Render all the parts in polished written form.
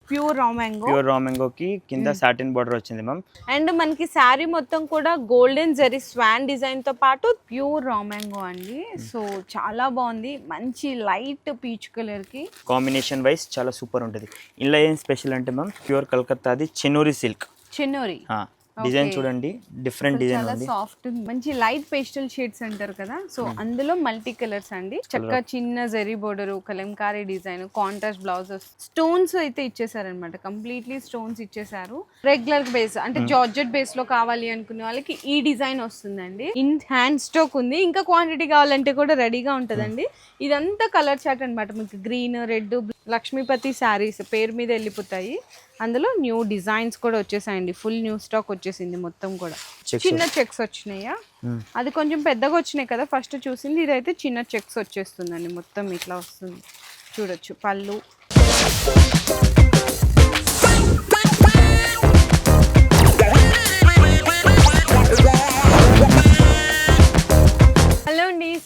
Pure raw మ్యాంగోకి కింద satin border వచ్చింది ma'am. And మనకి శారీ మొత్తం కూడా గోల్డెన్ జరీ స్వాన్ డిజైన్ తో పాటు ప్యూర్ రా మ్యాంగో అండి. సో చాలా బాగుంది, మంచి లైట్ పీచ్ కలర్ కి కాంబినేషన్ వైస్ చాలా సూపర్ ఉంటుంది. ఇలా ఏం స్పెషల్ అంటే మ్యామ్ ప్యూర్ కలకత్తాది చెన్నూరి సిల్క్. చెన్నూరి డిజైన్ చూడండి, డిఫరెంట్ డిజైన్ ఉంది. సాఫ్ట్ మంచి లైట్ పేస్టల్ షేడ్స్ అంటారు కదా, సో అందులో మల్టీ కలర్స్ అండి. చక్కగా చిన్న zari border, Kalamkari design, contrast blouses, stones అయితే ఇచ్చేసారనమాట. కంప్లీట్లీ స్టోన్స్ ఇచ్చేసారు. రెగ్యులర్ బేస్ అంటే జార్జెట్ బేస్ లో కావాలి అనుకునే వాళ్ళకి ఈ డిజైన్ వస్తుందండి. ఇన్ హ్యాండ్ స్టాక్ ఉంది, ఇంకా క్వాంటిటీ కావాలంటే కూడా రెడీగా ఉంటదండి. ఇదంతా కలర్ చార్ట్ అనమాట. మీకు గ్రీన్, రెడ్, లక్ష్మీపతి శారీస్ పేరు మీద వెళ్ళిపోతాయి. అందులో న్యూ డిజైన్స్ కూడా వచ్చేసాయండి. ఫుల్ న్యూ స్టాక్ వచ్చేసింది మొత్తం కూడా. చిన్న చెక్స్ వచ్చినాయా, అది కొంచెం పెద్దగా వచ్చినాయి కదా ఫస్ట్ చూసింది. ఇదైతే చిన్న చెక్స్ వచ్చేస్తుందండి. మొత్తం ఇట్లా వస్తుంది చూడొచ్చు. పళ్ళు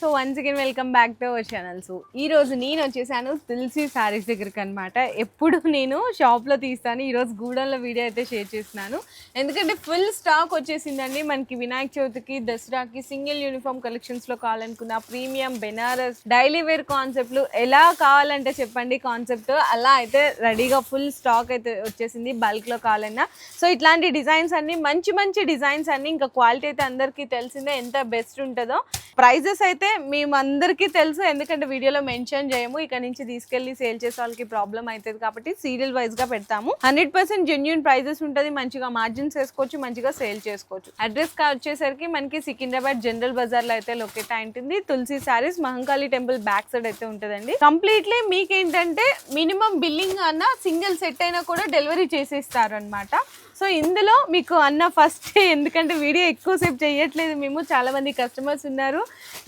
so once again welcome back to our channel. So ఈ రోజు నేను వచ్చేసాను తులసి శారీస్ దగ్గరికి అనమాట. ఎప్పుడు నేను షాప్లో తీస్తాను, ఈరోజు గూడెంలో వీడియో అయితే షేర్ చేస్తున్నాను. ఎందుకంటే ఫుల్ స్టాక్ వచ్చేసిందండి. మనకి వినాయక చవితికి, దసరాకి సింగిల్ యూనిఫామ్ కలెక్షన్స్లో కావాలనుకున్న ప్రీమియం బెనారస్ డైలీ వేర్ కాన్సెప్ట్లు ఎలా కావాలంటే చెప్పండి కాన్సెప్ట్, అలా అయితే రెడీగా ఫుల్ స్టాక్ అయితే వచ్చేసింది. బల్క్లో కావాలన్నా సో ఇట్లాంటి డిజైన్స్ అన్ని మంచి మంచి డిజైన్స్ అన్ని, ఇంకా క్వాలిటీ అయితే అందరికీ తెలిసిందే ఎంత బెస్ట్ ఉంటుందో. ప్రైజెస్ అయితే మేము అందరికీ తెలుసు, ఎందుకంటే వీడియోలో మెన్షన్ చేయము. ఇక్కడ నుంచి తీసుకెళ్లి సేల్ చేసే వాళ్ళకి ప్రాబ్లం అవుతుంది కాబట్టి సీరియల్ వైజ్ గా పెడతాము. 100% జెన్యూన్ ప్రైజెస్ ఉంటుంది, మంచిగా మార్జిన్స్ వేసుకోవచ్చు, మంచిగా సేల్ చేసుకోవచ్చు. అడ్రస్ వచ్చేసరికి మనకి సికింద్రాబాద్ జనరల్ బజార్ లో అయితే లొకేట్ అయి ఉంటుంది. Tulasi sarees Mahankali temple back side అయితే ఉంటుందండి. కంప్లీట్లీ మీకేంటంటే మినిమం బిల్లింగ్ అన్న సింగిల్ సెట్ అయినా కూడా డెలివరీ చేసేస్తారు అనమాట. సో ఇందులో మీకు అన్న ఫస్ట్, ఎందుకంటే వీడియో ఎక్కువసేపు చేయట్లేదు మేము, చాలా మంది కస్టమర్స్ ఉన్నారు.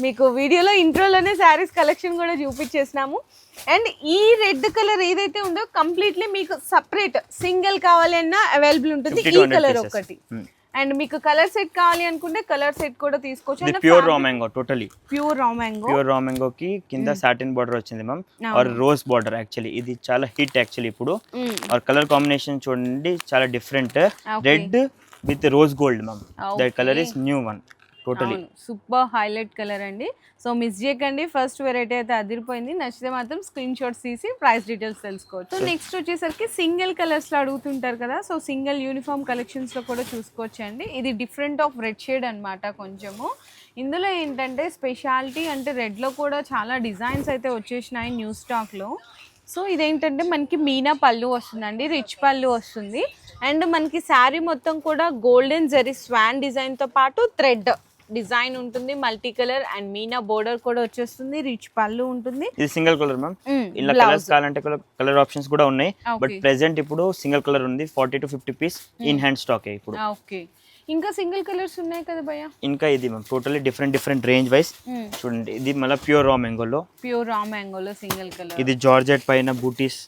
మీకు వీడియోలో ఇంట్రోలోనే శారీస్ కలెక్షన్ కూడా చూపించేసినాము. అండ్ ఈ రెడ్ కలర్ ఏదైతే ఉందో కంప్లీట్లీ మీకు సపరేట్ సింగిల్ కావాలి అన్నా అవైలబుల్ ఉంటుంది. ఈ కలర్ ఒకటి. అండ్ మీకు కలర్ సెట్ కావాలి అనుకుంటే కలర్ సెట్ కూడా తీసుకోవచ్చు. Pure raw mango, totally pure raw mango. Pure raw mango కి కింద సాటిన్ బార్డర్ వచ్చింది ma'am, or rose border. Actually ఇది చాలా హిట్ యాక్చువల్లీ ఇప్పుడు. ఆర్ కలర్ కాంబినేషన్ చూడండి, చాలా different. Red with rose gold ma'am, that colour is new one. Totally super highlight colour అండి. So miss చేయకండి, ఫస్ట్ వెరైటీ అయితే అదిరిపోయింది. నచ్చితే మాత్రం స్క్రీన్ షాట్స్ తీసి ప్రైస్ డీటెయిల్స్ తెలుసుకోవచ్చు. సో నెక్స్ట్ వచ్చేసరికి సింగిల్ కలర్స్ లో అడుగుతుంటారు కదా, సో సింగిల్ యూనిఫామ్ కలెక్షన్స్ లో కూడా చూసుకోవచ్చు అండి. ఇది డిఫరెంట్ ఆఫ్ రెడ్ షేడ్ అనమాట కొంచెము. ఇందులో ఏంటంటే స్పెషాలిటీ అంటే రెడ్ లో కూడా చాలా డిజైన్స్ అయితే వచ్చేసినాయి న్యూ స్టాక్ లో. సో ఇదేంటంటే మనకి మీనా పళ్ళు వస్తుందండి, రిచ్ పళ్ళు వస్తుంది. అండ్ మనకి శారీ మొత్తం కూడా గోల్డెన్ జరీ స్వాన్ డిజైన్ తో పాటు థ్రెడ్ డిజైన్ ఉంటుంది, మల్టీ కలర్ అండ్ మీనా బోర్డర్ కూడా వచ్చేస్తుంది, రిచ్ పళ్ళు ఉంటుంది. ఇది సింగిల్ కలర్ మ్యామ్. ఇలా కలర్స్ కావాలంటే కలర్ ఆప్షన్స్ కూడా ఉన్నాయి, బట్ ప్రెసెంట్ ఇప్పుడు సింగిల్ కలర్ ఉంది. 40 to 50 piece in hand stock ఇప్పుడు. ఓకే, ఇంకా సింగిల్ కలర్స్ ఉన్నాయి కదా భయ్య. ఇంకా ఇది ma'am totally different range wise చూడండి. ఇది మళ్ళీ ప్యూర్ రా మ్యాంగోలో, సింగిల్ కలర్. ఇది జార్జెట్ పైన బూటీస్.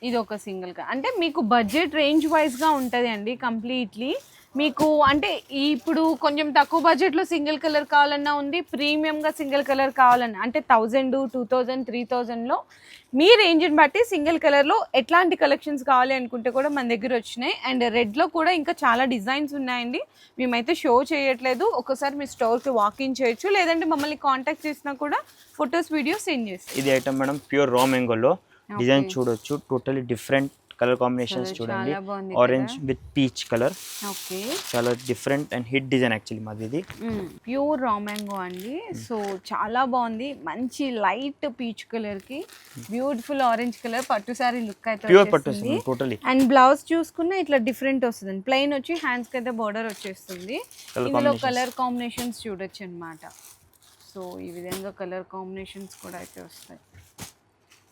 ఇది ఒక సింగిల్ కలర్. అంటే మీకు బడ్జెట్ రేంజ్ వైజ్ గా ఉంటది అండి కంప్లీట్లీ. మీకు అంటే ఇప్పుడు కొంచెం తక్కువ బడ్జెట్లో సింగిల్ కలర్ కావాలన్నా ఉంది, ప్రీమియంగా సింగిల్ కలర్ కావాలన్నా అంటే 1000, 2000, 3000లో మీ రేంజ్ని బట్టి సింగిల్ కలర్లో ఎట్లాంటి కలెక్షన్స్ కావాలి అనుకుంటే కూడా మన దగ్గర వచ్చినాయి. అండ్ రెడ్లో కూడా ఇంకా చాలా డిజైన్స్ ఉన్నాయండి, మేమైతే షో చేయట్లేదు. ఒకసారి మీ స్టోర్కి వాకింగ్ చేయొచ్చు, లేదంటే మమ్మల్ని కాంటాక్ట్ చేసినా కూడా ఫొటోస్ వీడియోస్ సెండ్ చేస్తాం. ఇది ఐటమ్ మేడం ప్యూర్ రా మ్యాంగోలో. డిజైన్ చూడొచ్చు, టోటల్లీ డిఫరెంట్ కలర్ కాంబినేషన్స్ చూడండి. ఆరెంజ్ విత్ పీచ్ కలర్, చాలా different and hit design actually మాది. ఇది ప్యూర్ రా మ్యాంగో అండి. సో చాలా బాగుంది, మంచి లైట్ పీచ్ కలర్ కి బ్యూటిఫుల్ ఆరెంజ్ కలర్ పట్టు సారీ లుక్ అయితే ప్యూర్ పట్టు టోటల్లీ. అండ్ బ్లౌజ్ చూసుకున్నా ఇట్లా డిఫరెంట్ వస్తుంది, ప్లెయిన్ వచ్చి హ్యాండ్స్ కి అయితే బోర్డర్ వచ్చేస్తుంది. ఇందులో కలర్ కాంబినేషన్స్ చూడొచ్చు అనమాట. సో ఈ విధంగా కలర్ కాంబినేషన్స్ కూడా అయితే వస్తాయి.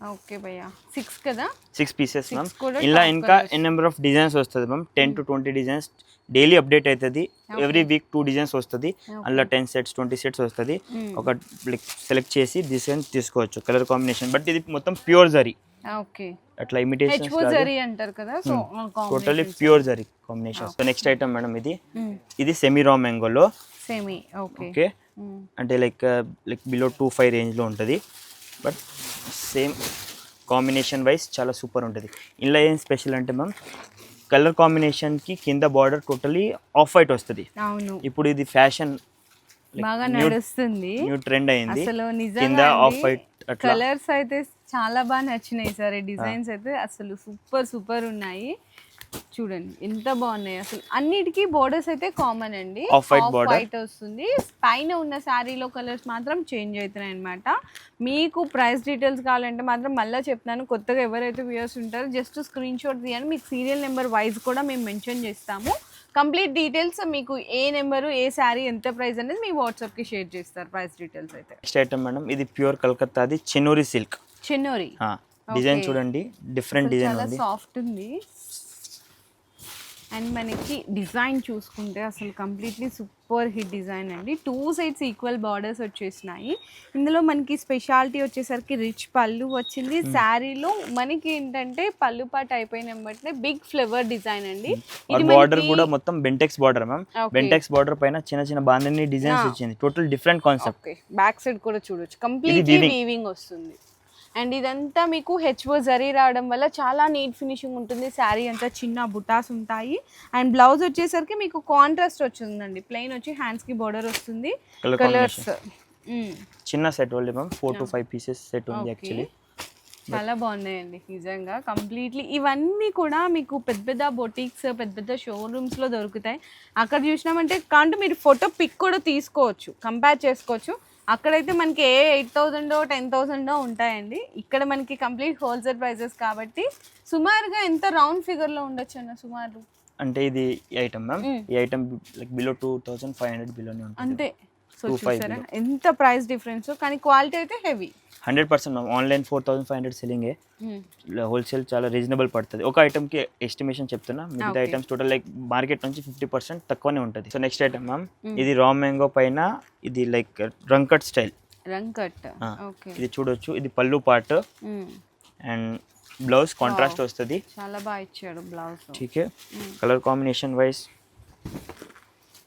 ఓకే భయ్యా, 6 కదా, 6 పీసెస్ మ్యామ్. ఇలా ఇంకా నెంబర్ ఆఫ్ డిజైన్స్ వస్తుంది ma'am, 10 to 20 designs daily update అవుతుంది. ఎవ్రీ వీక్ 2 డిజైన్స్ వస్తుంది, అందులో 10 sets 20 sets వస్తుంది. ఒక సెలెక్ట్ చేసి డిజైన్స్ తీసుకోవచ్చు కలర్ కాంబినేషన్. బట్ ఇది మొత్తం ప్యూర్ జరీ, అట్లా ఇమిటేషన్ అంటారు కదా, so totally pure zari combination. So next item madam ఇది సెమీ రా మ్యాంగోలో. ఓకే, అంటే లైక్ బిలో 25 రేంజ్ లో ఉంటుంది. బట్ సేమ్ కాంబినేషన్ వైజ్ చాలా సూపర్ ఉంటుంది. ఇందులో ఏం స్పెషల్ అంటే మ్యామ్ కలర్ కాంబినేషన్కి కింద బార్డర్ టోటలీ ఆఫ్ వైట్ వస్తుంది. అవును, ఇప్పుడు ఇది ఫ్యాషన్ బాగా నడుస్తుంది, న్యూ ట్రెండ్ అయింది. అసలు కింద నిజంగా ఆఫ్ వైట్ అట్లా కలర్స్ అయితే చాలా బాగా నచ్చినాయి సార్. ఈ డిజైన్స్ అయితే అసలు సూపర్ సూపర్ ఉన్నాయి. చూడండి ఎంత బాగున్నాయి అసలు. అన్నిటికీ బోర్డర్స్ అయితే కామన్ అండి, ఆఫ్ వైట్ border. వైట్ వస్తుంది. పైన ఉన్న శారీలో కలర్స్ మాత్రం చేంజ్ అవుతున్నాయి అనమాట. మీకు ప్రైస్ డీటెయిల్స్ కావాలంటే మాత్రం మళ్ళీ చెప్తాను, కొత్తగా ఎవరైతే వ్యూయర్స్ ఉంటారో జస్ట్ స్క్రీన్ షాట్ తీయండి. మీకు సీరియల్ నెంబర్ వైజ్ కూడా మేము మెన్షన్ చేస్తాము. కంప్లీట్ డీటెయిల్స్ మీకు ఏ నెంబరు ఏ శారీ ఎంత ప్రైస్ అనేది మీ వాట్సాప్కి షేర్ చేస్తారు ప్రైస్ డీటెయిల్స్ అయితే. నెక్స్ట్ ఐటమ్ మేడం ఇది ప్యూర్ కలకత్తాది చెన్నూరి సిల్క్. చెన్నూరి డిజైన్ చూడండి, డిఫరెంట్ డిజైన్ చాలా ఉంది. సాఫ్ట్ ఉంది. అండ్ మనకి డిజైన్ చూసుకుంటే అసలు కంప్లీట్లీ సూపర్ హిట్ డిజైన్ అండి. 2 సైడ్స్ ఈక్వల్ బార్డర్స్ వచ్చేసినాయి. ఇందులో మనకి స్పెషాలిటీ వచ్చేసరికి రిచ్ పళ్ళు వచ్చింది. శారీలో మనకి ఏంటంటే పళ్ళు పాటు అయిపోయిన వెంటనే బిగ్ ఫ్లవర్ డిజైన్ అండి. బార్డర్ కూడా మొత్తం Bentex border ma'am. Bentex border పైన చిన్న చిన్న బాందని డిజైన్స్ వచ్చింది. Total different concept. Back side కూడా చూడొచ్చు, కంప్లీట్లీ వీవింగ్ వస్తుంది. అండ్ ఇదంతా మీకు హెచ్ఓ జరీ రావడం వల్ల చాలా నీట్ ఫినిషింగ్ ఉంటుంది. శారీ అంతా చిన్న బుటాస్ ఉంటాయి. అండ్ బ్లౌజ్ వచ్చేసరికి మీకు కాంట్రాస్ట్ వచ్చిందండి, ప్లెయిన్ వచ్చి హ్యాండ్స్ కి బోర్డర్ వస్తుంది. కలర్స్ చిన్న set only ma'am, 4 to 5 pieces set ఉంది యాక్చువల్లీ. చాలా బాగున్నాయండి నిజంగా కంప్లీట్లీ. ఇవన్నీ కూడా మీకు పెద్ద పెద్ద బొటిక్స్ పెద్ద పెద్ద షోరూమ్స్లో దొరుకుతాయి. అక్కడ చూసినామంటే కాంటే మీరు ఫోటో పిక్ కూడా తీసుకోవచ్చు, కంపేర్ చేసుకోవచ్చు. అక్కడైతే మనకి 8,000 10,000 ఉంటాయండి. ఇక్కడ మనకి కంప్లీట్ హోల్సేల్ ప్రైజెస్ కాబట్టి సుమారుగా ఎంత రౌండ్ ఫిగర్లో ఉండొచ్చు అన్న సుమారు అంటే ఇది ఐటమ్ మ్యామ్. ఈ ఐటమ్ లైక్ బిలో 2,500 బిలోనే ఉంటుంది అంతే. సో చూసారా ఎంత ప్రైస్ డిఫరెన్స్, కానీ క్వాలిటీ అయితే హెవీ 100%. ఆన్లైన్ 4,500 సెల్లింగే, హోల్సేల్ చాలా రీజనబుల్ పడుతుంది. ఒక ఐటమ్కి ఎస్టిమేషన్ చెప్తున్నా, మిగతా ఐటమ్స్ టోటల్ లైక్ మార్కెట్ నుంచి 50% తక్కువనే ఉంటుంది. సో నెక్స్ట్ ఐటమ్ మ్యామ్ ఇది రా మ్యాంగో పైన ఇది లైక్ రంకట్ స్టైల్. రంకట్ ఇది చూడొచ్చు, ఇది పళ్ళు పార్ట్ అండ్ బ్లౌజ్ కాంట్రాస్ట్ వస్తుంది. చాలా బాగా ఇచ్చాడు బ్లౌజ్. ఠీకే కలర్ కాంబినేషన్ వైజ్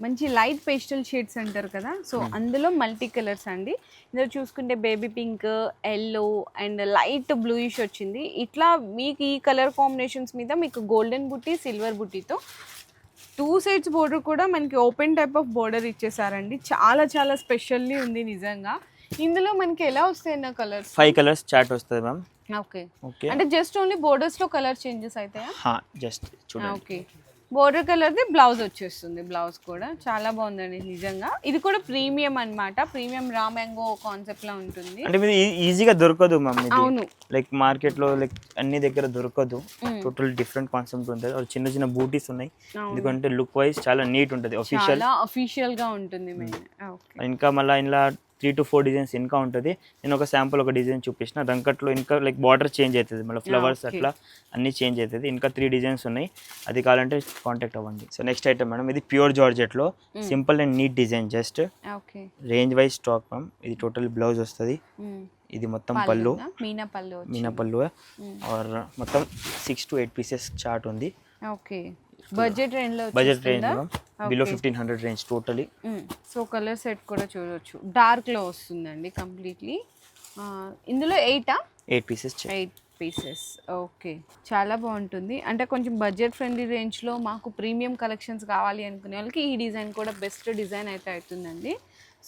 మంచి లైట్ పేస్టల్ షేడ్స్ అంటారు కదా, సో అందులో మల్టీ కలర్స్ అండి. ఇందులో చూసుకుంటే baby pink, yellow and light bluish వచ్చింది. ఇట్లా మీకు ఈ కలర్ కాంబినేషన్స్ మీద మీకు గోల్డెన్ బుట్టి సిల్వర్ బుట్టితో 2 సైడ్స్ బోర్డర్ కూడా మనకి ఓపెన్ టైప్ ఆఫ్ బోర్డర్ ఇచ్చేసారండి. చాలా చాలా స్పెషల్లీ ఉంది నిజంగా. ఇందులో మనకి ఎలా వస్తాయి అన్న కలర్స్? 5 కలర్స్ చార్ట్ వస్తుంది మ్యామ్. ఓకే ఓకే, అంటే జస్ట్ ఓన్లీ బోర్డర్స్ లో కలర్ చేంజెస్ అవుతాయా? జస్ట్ చూడండి. ఓకే, బోర్డర్ కలర్ది బ్లౌజ్ వచ్చేస్తుంది. బ్లౌజ్ కూడా చాలా బాగుందండి నిజంగా. ఇది కూడా ప్రీమియం అన్నమాట, ప్రీమియం రా మ్యాంగో కాన్సెప్ట్ లా ఉంటుంది. అంటే ఇది ఈజీగా దొరకదు మ్యామ్. అవును, లైక్ మార్కెట్ లో లైక్ అన్ని దగ్గర దొరకదు. టోటల్ డిఫరెంట్ కాన్సెప్ట్ ఉంటుంది. చిన్న చిన్న బూటీస్ ఉన్నాయి, ఎందుకంటే లుక్ వైజ్ చాలా నీట్ ఉంటుంది. అఫీషియల్ గా ఉంటుంది. ఇంకా మళ్ళీ ఇలా 3 to 4 డిజైన్స్ ఇంకా ఉంటుంది. నేను ఒక శాంపుల్ ఒక డిజైన్ చూపించిన రంకట్లో ఇంకా లైక్ బార్డర్ చేంజ్ అవుతుంది, మళ్ళీ ఫ్లవర్స్ అట్లా అన్ని చేంజ్ అవుతుంది. ఇంకా 3 డిజైన్స్ ఉన్నాయి, అది కావాలంటే కాంటాక్ట్ అవ్వండి. సో నెక్స్ట్ ఐటమ్ మేడం ఇది ప్యూర్ జార్జెట్లో simple and neat design, just range wise stock ma'am. ఇది టోటల్ బ్లౌజ్ వస్తుంది, ఇది మొత్తం పళ్ళు మీనా పళ్ళు ఆర్ మొత్తం 6 to 8 పీసెస్ చార్ట్ ఉంది. Okay, budget range below 1,500 range totally. So colour set కూడా చూడొచ్చు, డార్క్ లో వస్తుందండి కంప్లీట్లీ. ఇందులో 8 పీసెస్. ఓకే, చాలా బాగుంటుంది. అంటే కొంచెం బడ్జెట్ ఫ్రెండ్లీ రేంజ్లో మాకు ప్రీమియం కలెక్షన్స్ కావాలి అనుకునే వాళ్ళకి ఈ డిజైన్ కూడా బెస్ట్ డిజైన్ అయితే అవుతుందండి.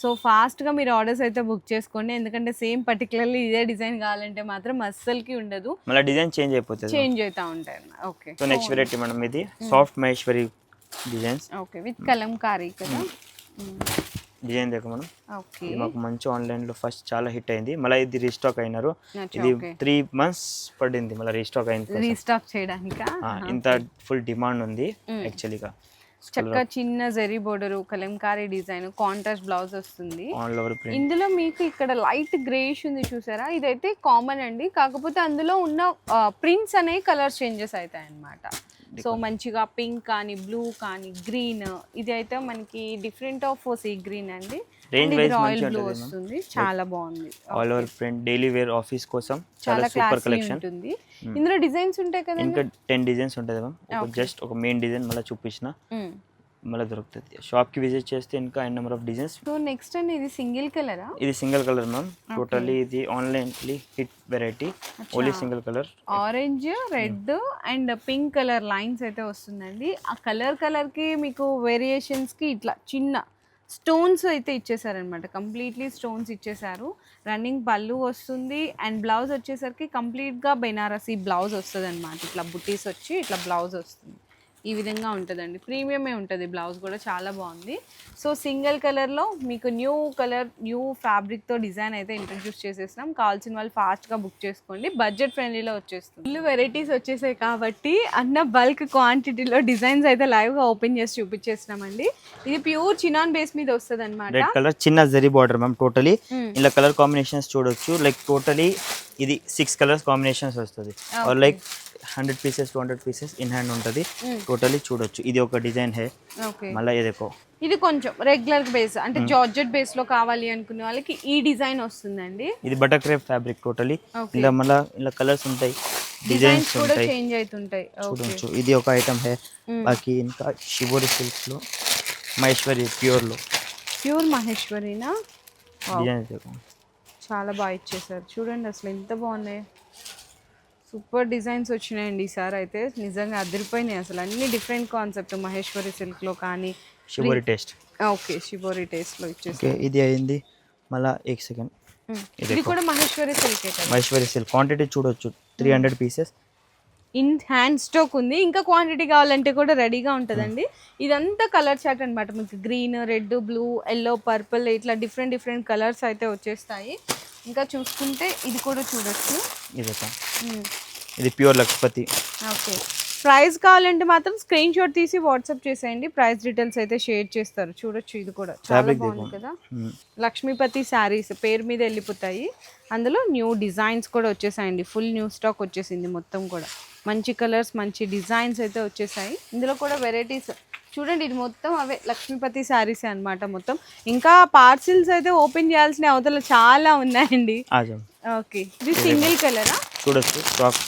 సో ఫాస్ట్గా మీరు ఆర్డర్స్ అయితే బుక్ చేసుకోండి, ఎందుకంటే సేమ్ పర్టికులర్లీ ఇదే డిజైన్ కావాలంటే మాత్రం అస్సలకి ఉండదు, మళ్ళీ డిజైన్ చేంజ్ అయిపోతుంది, చేంజ్ అవుతూ ఉంటాయి. Okay, so next variety madam ఇది soft Maheshwari designs. Okay, with Kalamkari కదా డిజైన్ దగ్గర మనం. ఓకే, మాకు మంచి ఆన్లైన్ లో ఫస్ట్ చాలా హిట్ అయింది, మళ్ళీ ఇది రీస్టాక్ అయినారు. ఇది 3 months పడింది మళ్ళీ రీస్టాక్ అయింది. రీస్టాక్ చేయడానికి ఇంత ఫుల్ డిమాండ్ ఉంది యాక్చువల్లీగా. చక్కగా చిన్న zari border, Kalamkari design, contrast blouse వస్తుంది. ఇందులో మీకు ఇక్కడ లైట్ గ్రేష్ ఉంది చూసారా, ఇదైతే కామన్ అండి, కాకపోతే అందులో ఉన్న ప్రింట్స్ అనేవి కలర్ చేంజెస్ అవుతాయి అన్నమాట. సో మంచిగా పింక్ కానీ బ్లూ కానీ గ్రీన్, ఇది అయితే మనకి డిఫరెంట్ ఆఫ్ సీ గ్రీన్ అండి, రాయల్ బ్లూ వస్తుంది. చాలా బాగుంది, all over print, daily wear, office కోసం చాలా సూపర్ కలెక్షన్ ఉంటుంది. ఇందులో డిజైన్స్ ఉంటాయి కదా, ఇంకా 10 డిజైన్స్ ఉంటుంది మ్యామ్. జస్ట్ ఒక మెయిన్ డిజైన్ మళ్ళీ చూపించిన. మళ్ళీ దొరుకుతుంది. షాప్కి విజిట్ చేస్తే ఇంకా N number of designs. So next అండి ఇది సింగిల్ కలరా? ఇది సింగిల్ కలర్ మ్యామ్. టోటల్లీ ఇది ఆన్లైన్లీ hit variety, only single colour. Orange, red and pink colour lines అయితే వస్తుందండి. ఆ కలర్కి మీకు వేరియేషన్స్కి ఇట్లా చిన్న స్టోన్స్ అయితే ఇచ్చేసారనమాట. కంప్లీట్లీ స్టోన్స్ ఇచ్చేసారు. రన్నింగ్ పళ్ళు వస్తుంది అండ్ బ్లౌజ్ వచ్చేసరికి కంప్లీట్గా బెనారసీ బ్లౌజ్ వస్తుంది అనమాట. ఇట్లా బుట్టీస్ వచ్చి ఇట్లా బ్లౌజ్ వస్తుంది. ఈ విధంగా ఉంటుందండి. ప్రీమియమే ఉంటుంది బ్లౌజ్ కూడా, చాలా బాగుంది. సో సింగిల్ కలర్లో మీకు న్యూ కలర్ న్యూ ఫ్యాబ్రిక్తో డిజైన్ అయితే ఇంట్రడ్యూస్ చేసేసినాం. కావాల్సిన వాళ్ళు ఫాస్ట్గా బుక్ చేసుకోండి. బడ్జెట్ ఫ్రెండ్లీలో వచ్చేస్తుంది. ఫుల్ వెరైటీస్ వచ్చేసాయి కాబట్టి అన్న బల్క్ క్వాంటిటీలో డిజైన్స్ అయితే లైవ్గా ఓపెన్ చేసి చూపించేసినామండి. ఇది ప్యూర్ చినాన్ బేస్ మీద వస్తుంది అనమాట. రెడ్ కలర్ చిన్న జరీ బార్డర్ మ్యామ్. టోటలీ ఇలా కలర్ కాంబినేషన్స్ చూడొచ్చు. లైక్ టోటలీ ఇది 6 కలర్స్ కాంబినేషన్స్ వస్తుంది. Like 100 pieces 200 pieces in hand ఉంటుంది. టోటలీ చూడొచ్చు. ఇది ఒక డిజైన్ హే. మళ్ళీ ఇదేకో ఇది కొంచెం రెగ్యులర్ బేస్ అంటే జార్జెట్ బేస్ లో కావాలి అనుకునే వాళ్ళకి ఈ డిజైన్ వస్తుందండి. ఇది బటర్ క్రేప్ ఫ్యాబ్రిక్. టోటలీ ఇలా మళ్ళీ ఇలా కలర్స్ ఉంటాయి, డిజైన్స్ కూడా ఉంటాయి, చేంజ్ అవుతుంటాయి. చూడొచ్చు. ఇది ఒక ఐటమ్ హే. బాకీ ఇంకా షిబోరి సిల్క్స్ లో మహేశ్వరి ప్యూర్ మహేశ్వరినా డిజైన్ చాలా బాగా ఇచ్చేసారు. చూడండి అసలు ఎంత బాగున్నాయి. సూపర్ డిజైన్స్ వచ్చినాయండి ఈసారి అయితే. నిజంగా అదిరిపోయినాయి అసలు. అన్ని డిఫరెంట్ కాన్సెప్ట్ మహేశ్వరి సిల్క్ లో కానీ shibori taste. Okay shibori taste లో ఇచ్చేసారు. ఇది అయింది. మళ్ళీ 1 సెకండ్. ఇది కూడా మహేశ్వరి సిల్క్ కదా? మహేశ్వరి సిల్క్. క్వాంటిటీ చూడొచ్చు 300 పీసెస్ ఇన్ హ్యాండ్ స్టాక్ ఉంది. ఇంకా క్వాంటిటీ కావాలంటే కూడా రెడీగా ఉంటుందండి. ఇదంతా కలర్ చార్ట్ అనమాట. మీకు green, red, blue, yellow, purple ఇట్లా డిఫరెంట్ కలర్స్ అయితే వచ్చేస్తాయి. ఇంకా చూసుకుంటే ఇది కూడా చూడొచ్చు. ఇది ప్యూర్ లక్ష్మతి. ఓకే ప్రైస్ కావాలంటే మాత్రం స్క్రీన్ షాట్ తీసి వాట్సాప్ చేసేయండి. ప్రైస్ డీటెయిల్స్ అయితే షేర్ చేస్తారు. చూడొచ్చు. ఇది కూడా చాలా బాగుంది కదా. లక్ష్మీపతి శారీస్ పేరు మీద వెళ్ళిపోతాయి. అందులో న్యూ డిజైన్స్ కూడా వచ్చేసాయండి. ఫుల్ న్యూ స్టాక్ వచ్చేసింది మొత్తం కూడా. మంచి కలర్స్ మంచి డిజైన్స్ అయితే వచ్చేసాయి. ఇందులో కూడా వెరైటీస్ చూడండి. ఇది మొత్తం అవే లక్ష్మీపతి శారీస్ అన్నమాట మొత్తం. ఇంకా పార్సిల్స్ అయితే ఓపెన్ చేయాల్సిన అవతల చాలా ఉన్నాయండి. ఓకే ఇది సింగిల్ కలరా? చూడొచ్చు. స్టాక్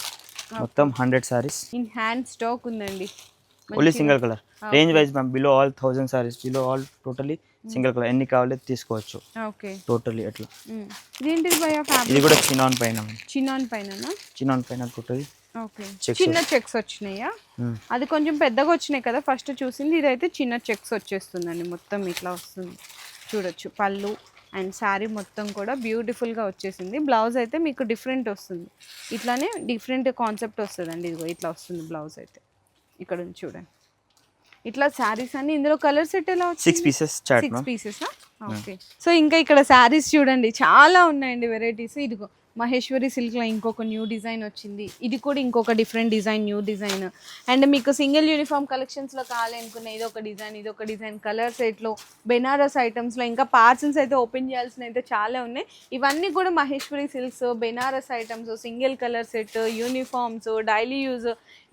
మొత్తం 100 సారీస్ ఇన్ హ్యాండ్ స్టాక్ ఉందండి. Only single colour. Range wise ma'am below all 1000 saris. Below all totally single colour. ఎన్ని కావాలో తీసుకోవచ్చు. ఓకే టోటలీ అట్లా. ఇదేంటిది భయ్యా ఫ్యాబ్రిక్? ఇది కూడా చినాన్ పైన. చినాన్ పైన టోటలీ. ఓకే చిన్న చెక్స్ వచ్చినాయా? అది కొంచెం పెద్దగా వచ్చినాయి కదా ఫస్ట్ చూసింది. ఇదైతే చిన్న చెక్స్ వచ్చేస్తుందండి. మొత్తం ఇట్లా వస్తుంది చూడొచ్చు. పళ్ళు అండ్ శారీ మొత్తం కూడా బ్యూటిఫుల్గా వచ్చేసింది. బ్లౌజ్ అయితే మీకు డిఫరెంట్ వస్తుంది. ఇట్లానే డిఫరెంట్ కాన్సెప్ట్ వస్తుందండి. ఇదిగో ఇట్లా వస్తుంది బ్లౌజ్ అయితే. ఇక్కడ ఉంది చూడండి. ఇట్లా శారీస్ అన్ని. ఇందులో కలర్ సెట్ ఎలా వచ్చింది? 6 pieces chart. 6 pieces. Okay so ఇంకా ఇక్కడ శారీస్ చూడండి చాలా ఉన్నాయండి వెరైటీస్. ఇదిగో మహేశ్వరి సిల్క్లో ఇంకొక న్యూ డిజైన్ వచ్చింది. ఇది కూడా ఇంకొక different design, new design. And మీకు సింగిల్ యూనిఫామ్ కలెక్షన్స్లో కావాలి అనుకున్న ఇదొక డిజైన్ కలర్ సెట్లో బెనారస్ ఐటమ్స్లో ఇంకా పార్సల్స్ అయితే ఓపెన్ చేయాల్సిన అయితే చాలా ఉన్నాయి. ఇవన్నీ కూడా Maheshwari silks, Banaras items, single colour set, uniforms, daily use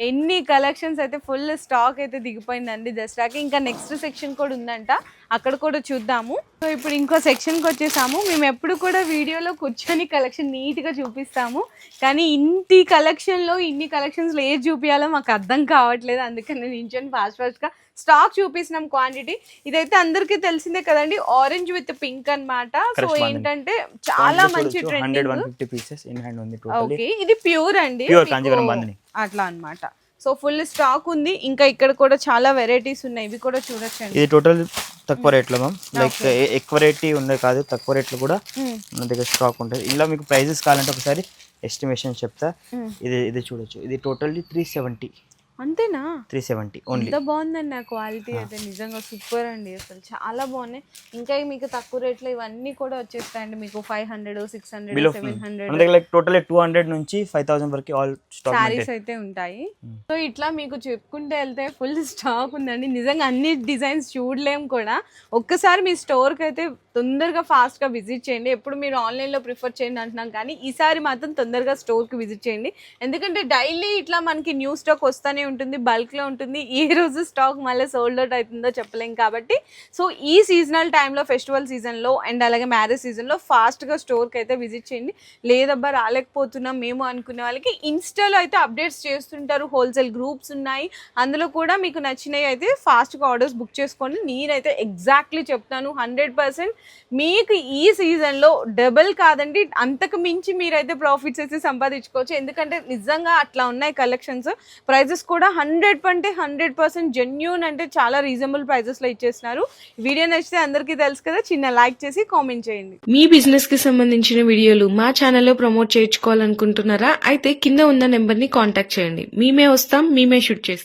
ఎన్ని కలెక్షన్స్ అయితే ఫుల్ స్టాక్ అయితే దిగిపోయిందండి దసరాకి. ఇంకా నెక్స్ట్ సెక్షన్ కూడా ఉందంట, అక్కడ కూడా చూద్దాము. సో ఇప్పుడు ఇంకో సెక్షన్కి వచ్చేసాము. మేము ఎప్పుడు కూడా వీడియోలో కూర్చొని కలెక్షన్ నీట్గా చూపిస్తాము, కానీ ఇన్ని కలెక్షన్స్లో ఏది చూపించాలో మాకు అర్థం కావట్లేదు. అందుకని నించొని ఫాస్ట్గా స్టాక్ చూపిస్తున్నాం. క్వాంటిటీ ఇదైతే అందరికీ తెలిసిందే కదండి, ఆరెంజ్ విత్ పింక్ అన్నమాట. సో ఏంటంటే చాలా మంచి ట్రెండింగ్. ఓకే ఇది ప్యూర్ అండి, అట్లా అన్నమాట. సో ఫుల్ స్టాక్ ఉంది. ఇంకా ఇక్కడ కూడా చాలా వెరైటీస్ ఉన్నాయి. ఇవి కూడా చూడొచ్చండి. ఇది టోటల్ తక్కువ రేట్లో మ్యామ్. లైక్ ఎక్కువ రేట్ ఉన్నాయి కాదు, తక్కువ రేట్లో కూడా మన దగ్గర స్టాక్ ఉంటుంది. ఇలా మీకు ప్రైజెస్ కావాలంటే ఒకసారి ఎస్టిమేషన్ చెప్తా. ఇది చూడొచ్చు. ఇది టోటల్లీ 370. అంతేనా? 370 ఓన్లీ. ఎంత బాగుందండి ఆ క్వాలిటీ అయితే. నిజంగా సూపర్ అండి, అసలు చాలా బాగున్నాయి. ఇంకా మీకు తక్కువ రేట్లో ఇవన్నీ కూడా వచ్చేస్తాయండి. మీకు 500, 600, 700 లైక్ టోటల్ 200 నుంచి 5000 వరకు ఆల్ స్టాక్ సారీస్ అయితే ఉంటాయి. సో ఇట్లా మీకు చెప్పుకుంటే వెళ్తే ఫుల్ స్టాక్ ఉందండి. నిజంగా అన్ని డిజైన్స్ చూడలేం కూడా. ఒక్కసారి మీ స్టోర్కి అయితే తొందరగా ఫాస్ట్గా విజిట్ చేయండి. ఎప్పుడు మీరు ఆన్లైన్లో ప్రిఫర్ చేయండి అంటున్నాం, కానీ ఈసారి మాత్రం తొందరగా స్టోర్కి విజిట్ చేయండి. ఎందుకంటే డైలీ ఇట్లా మనకి న్యూ స్టాక్ వస్తూనే ఉంటుంది, బల్క్లో ఉంటుంది. ఏ రోజు స్టాక్ మళ్ళీ సోల్డ్ అవుట్ అవుతుందో చెప్పలేం కాబట్టి సో ఈ సీజనల్ టైంలో ఫెస్టివల్ సీజన్లో అండ్ అలాగే మ్యారేజ్ సీజన్లో ఫాస్ట్గా స్టోర్కి అయితే విజిట్ చేయండి. లేదబ్బా రాలేకపోతున్నాం మేము అనుకునే వాళ్ళకి ఇన్స్టాలో అయితే అప్డేట్స్ చేస్తుంటారు, హోల్సేల్ గ్రూప్స్ ఉన్నాయి, అందులో కూడా మీకు నచ్చినవి అయితే ఫాస్ట్గా ఆర్డర్స్ బుక్ చేసుకోండి. నేనైతే ఎగ్జాక్ట్లీ చెప్తాను 100% మీకు ఈ సీజన్లో డబుల్ కాదండి అంతకు మించి మీరైతే ప్రాఫిట్స్ అయితే సంపాదించుకోవచ్చు. ఎందుకంటే నిజంగా అట్లా ఉన్నాయి కలెక్షన్స్. ప్రైజెస్ కూడా 100% జెన్యూన్, అంటే చాలా రీజనబుల్ ప్రైజెస్లో ఇచ్చేస్తున్నారు. వీడియో నచ్చితే అందరికీ తెలుసు కదా, చిన్న లైక్ చేసి కామెంట్ చేయండి. మీ బిజినెస్ కి సంబంధించిన వీడియోలు మా ఛానల్లో ప్రమోట్ చేయించుకోవాలనుకుంటున్నారా? అయితే కింద ఉన్న నెంబర్ ని కాంటాక్ట్ చేయండి. మేమే వస్తాం, మేమే షూట్ చేస్తాం.